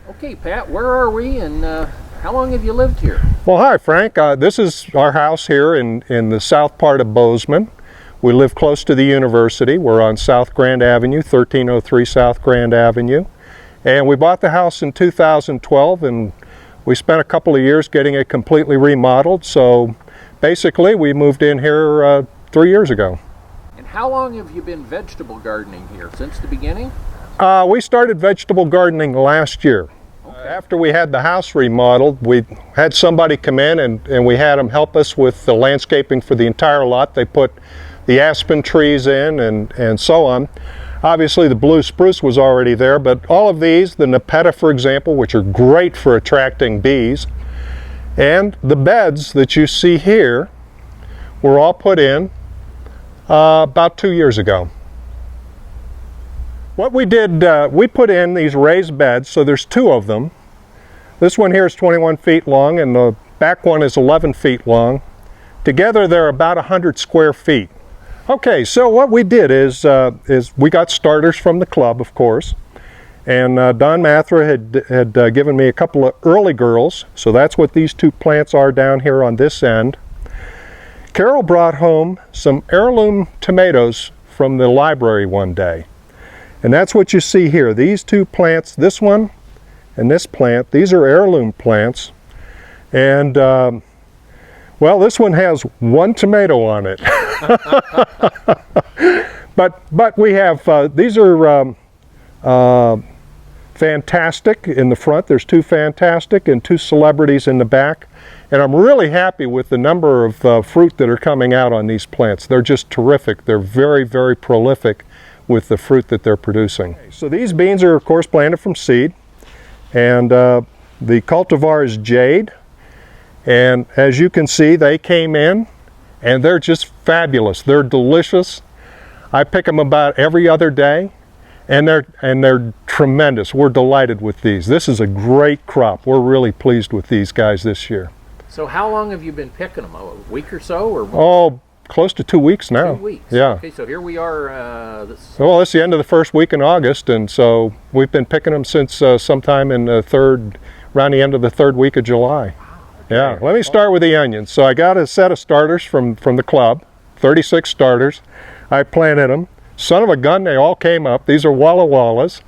Okay, Pat, where are we and how long have you lived here? Well, hi, Frank. This is our house here in the south part of Bozeman. We live close to the university. We're on South Grand Avenue, 1303 South Grand Avenue. And we bought the house in 2012, and we spent a couple of years getting it completely remodeled. So basically, we moved in here 3 years ago. And how long have you been vegetable gardening here? Since the beginning? We started vegetable gardening last year. Okay. After we had the house remodeled, we had somebody come in and we had them help us with the landscaping for the entire lot. They put the aspen trees in and so on. Obviously the blue spruce was already there, but all of these, the Nepeta for example, which are great for attracting bees, and the beds that you see here were all put in about 2 years ago. What we did, we put in these raised beds, so there's two of them. This one here is 21 feet long and the back one is 11 feet long. Together they're about 100 square feet. Okay, so what we did is we got starters from the club, of course, and Don Mathra had given me a couple of early girls, so that's what these two plants are down here on this end. Carol brought home some heirloom tomatoes from the library one day. And that's what you see here. These two plants, this one and this plant, these are heirloom plants. And, well, this one has one tomato on it. but we have, these are fantastic in the front. There's two fantastic and two celebrities in the back. And I'm really happy with the number of fruit that are coming out on these plants. They're just terrific. They're very, very prolific with the fruit that they're producing. So these beans are of course planted from seed, and the cultivar is Jade, and as you can see they came in and they're just fabulous. They're delicious. I pick them about every other day and they're tremendous. We're delighted with these. This is a great crop. We're really pleased with these guys this year. So how long have you been picking them? A week or so? Or Oh, close to 2 weeks now. 2 weeks. Yeah. Okay, so here we are. Well, it's the end of the first week in August, and so we've been picking them since sometime in around the end of the third week of July. Yeah. Let me start with the onions. So I got a set of starters from the club, 36 starters. I planted them. Son of a gun, they all came up. These are Walla Wallas.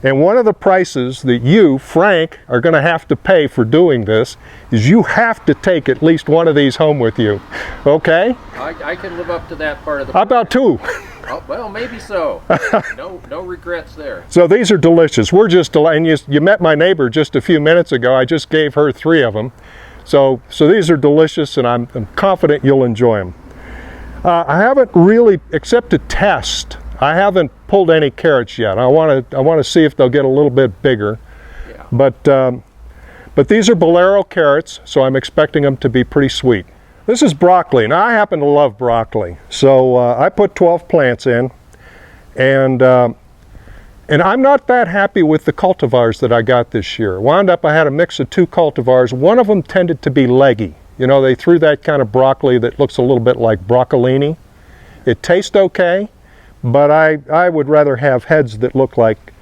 And one of the prices that you, Frank, are going to have to pay for doing this is you have to take at least one of these home with you. Okay? I can live up to that part of the. How about two? Oh, well, maybe so. No regrets there. So these are delicious. We're just and you met my neighbor just a few minutes ago. I just gave her 3 of them. So these are delicious, and I'm confident you'll enjoy them. I haven't really, except to test, I haven't pulled any carrots yet. I want to see if they'll get a little bit bigger. Yeah. But these are Bolero carrots, so I'm expecting them to be pretty sweet. This is broccoli. Now I happen to love broccoli, so I put 12 plants in, and I'm not that happy with the cultivars that I got this year. Wound up I had a mix of 2 cultivars. One of them tended to be leggy. You know, they threw that kind of broccoli that looks a little bit like broccolini. It tastes okay, but I would rather have heads that look like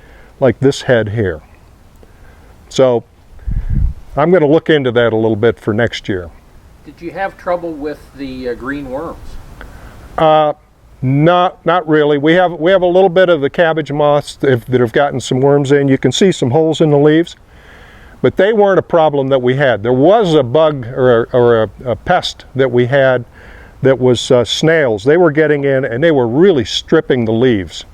this head here. So I'm going to look into that a little bit for next year. Did you have trouble with the green worms? Not really. We have a little bit of the cabbage moths that have gotten some worms in. You can see some holes in the leaves, but they weren't a problem that we had. There was a bug or a pest that we had that was snails. They were getting in and they were really stripping the leaves.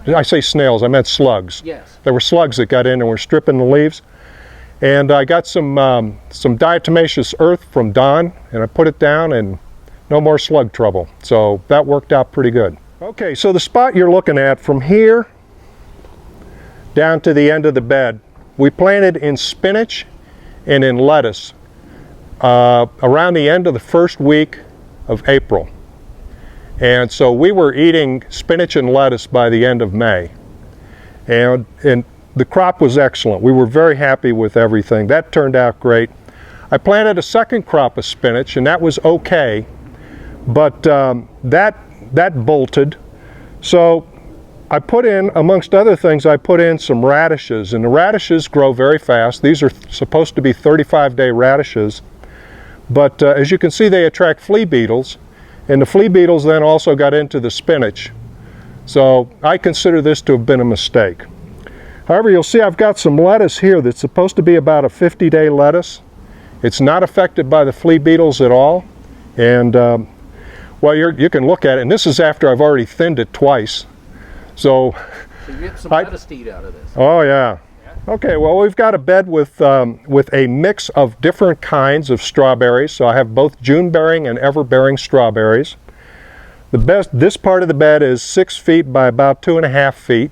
I say snails, I meant slugs. Yes. There were slugs that got in and were stripping the leaves. And I got some diatomaceous earth from Don, and I put it down, and no more slug trouble. So that worked out pretty good. Okay, so the spot you're looking at from here down to the end of the bed, we planted in spinach and in lettuce around the end of the first week of April. And so we were eating spinach and lettuce by the end of May. And the crop was excellent. We were very happy with everything. That turned out great. I planted a second crop of spinach, and that was okay, but that bolted. So I put in, amongst other things, I put in some radishes, and the radishes grow very fast. These are supposed to be 35-day radishes, but as you can see, they attract flea beetles, and the flea beetles then also got into the spinach. So I consider this to have been a mistake. However, you'll see I've got some lettuce here that's supposed to be about a 50-day lettuce. It's not affected by the flea beetles at all, and well, you can look at it, and this is after I've already thinned it twice. So you get some lettuce to eat out of this. Oh yeah. Okay, well, we've got a bed with a mix of different kinds of strawberries. So I have both June-bearing and ever-bearing strawberries. This part of the bed is 6 feet by about 2.5 feet.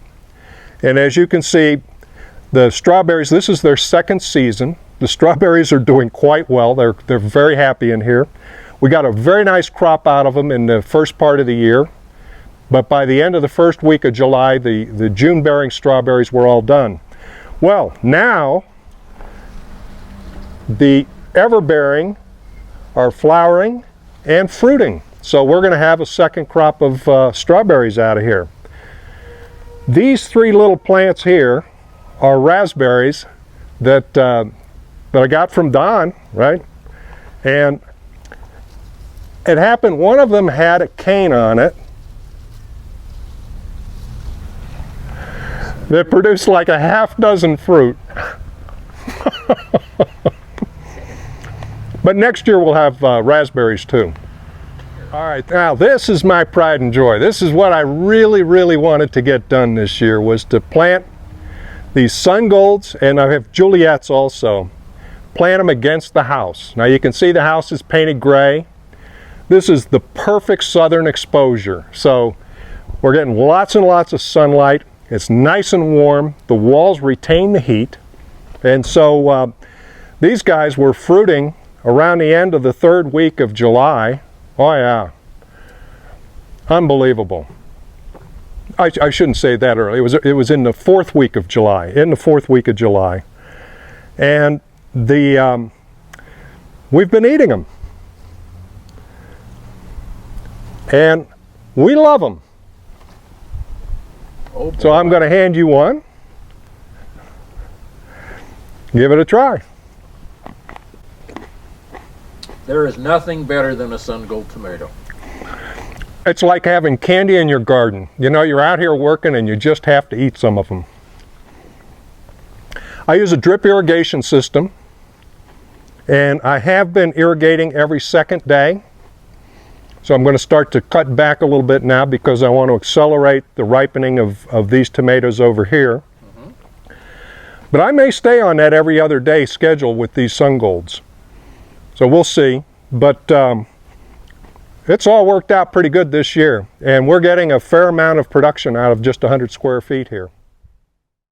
And as you can see, the strawberries, this is their second season. The strawberries are doing quite well. They're very happy in here. We got a very nice crop out of them in the first part of the year, but by the end of the first week of July, the June-bearing strawberries were all done. Well, now the ever-bearing are flowering and fruiting, so we're going to have a second crop of strawberries out of here. These three little plants here are raspberries that I got from Don, right? And it happened, one of them had a cane on it that produced like a half-dozen fruit. But next year we'll have raspberries too. All right, now this is my pride and joy. This is what I really, really wanted to get done this year, was to plant these sun golds, and I have Juliets also. Plant them against the house. Now you can see the house is painted gray. This is the perfect southern exposure. So we're getting lots and lots of sunlight. It's nice and warm. The walls retain the heat. And so these guys were fruiting around the end of the third week of July. Oh yeah, unbelievable. I shouldn't say that early. It was in the fourth week of July. And we've been eating them. And we love them. Oh, so I'm going to hand you one. Give it a try. There is nothing better than a sun gold tomato. It's like having candy in your garden. You know, you're out here working and you just have to eat some of them. I use a drip irrigation system, and I have been irrigating every second day. So I'm going to start to cut back a little bit now because I want to accelerate the ripening of these tomatoes over here. But I may stay on that every other day schedule with these sun golds. So we'll see. But it's all worked out pretty good this year. And we're getting a fair amount of production out of just 100 square feet here.